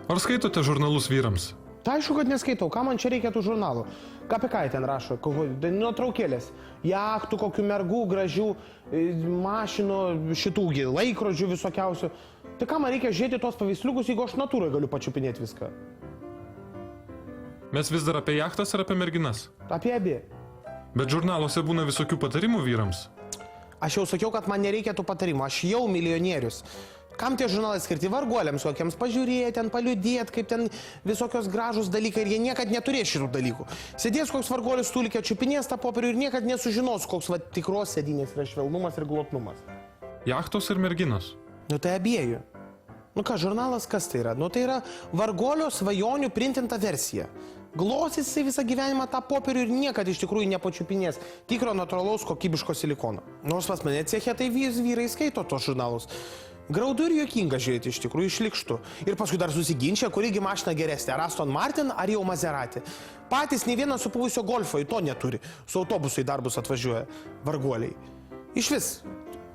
Ar skaitote žurnalus vyrams? Tai aišku, kad neskaitau, ką man čia reikia tų žurnalų. Ką apie ką ten rašo, nuotraukėlės, jachtų, kokių mergų, gražių, mašinų, šitųgi, laikrodžių visokiausių. Tai ką man reikia žiūrėti tos paveiksliukus, jeigu aš natūrai galiu pačiupinėti viską? Mes vis dar apie jachtas ar apie merginas? Apie abi. Bet žurnaluose būna visokių patarimų vyrams. Aš jau sakiau, kad man nereikia tų patarimų, aš jau milijonierius. Kam tie žurnalai skirti varguoliams, kokiems pažiūrėti, ten paliudėti, kaip ten visokios gražus dalykai ir jie niekad neturės šitų dalykų. Sėdės koks varguolis stūlikė, čiupinės tą popierių ir niekad nesužinos, koks tikros sėdynės yra švelnumas ir glotnumas. Jachtos ir merginos. Nu tai abiejų. Nu ką, žurnalas kas tai yra? Nu tai yra varguolio svajonių printinta versija. Glosys jisai visą gyvenimą tą popierių ir niekad iš tikrųjų nepačiupinės tikro natūralaus kokybiško silikono. Nors pas mane ceche tai vyrai skaito tos žurnalus. Graudu ir juokinga žiūrėti, iš tikrųjų išlikštų. Ir paskui dar susiginčia, kurigi mašina geresnė, ar Aston Martin, ar jau Maserati. Patys nei vienas supuvusio golfo į to neturi. Su autobusu į darbus atvažiuoja varguoliai. Iš vis,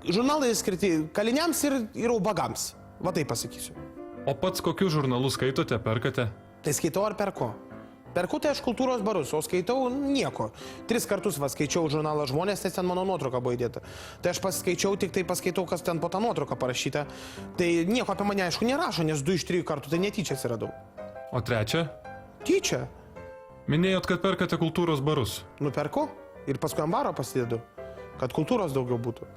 žurnalai skirti kaliniams ir ubagams. Va taip pasakysiu. O pats kokius žurnalus skaitote, perkate? Tai skaitau ar perku? Perku tai aš kultūros barus, o skaitau nieko. 3 kartus skaičiau žurnalą Žmonės, nes ten mano nuotrauka buvo įdėta. Tai aš paskaičiau, tik tai paskaitau, kas ten po tą nuotrauką parašyta. Tai nieko apie mane aišku nerašo, nes 2 iš 3 kartų tai netyčia atsiradau. O trečia? Tyčia. Minėjot, kad perkate kultūros barus. Nuperku ir paskui ant baro pasidedu, kad kultūros daugiau būtų.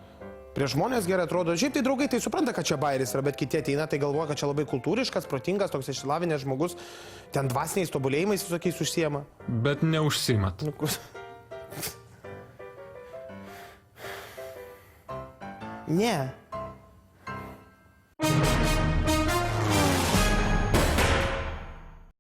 Prieš žmonės gerai atrodo. Šiaip tai draugai tai supranta, kad čia bairis yra, bet kiti ateina, tai galvoja, kad čia labai kultūriškas, protingas, toks išsilavinęs žmogus, ten dvasiniais tobulėjimais visokiais užsiema. Bet neužsiimat. Ne.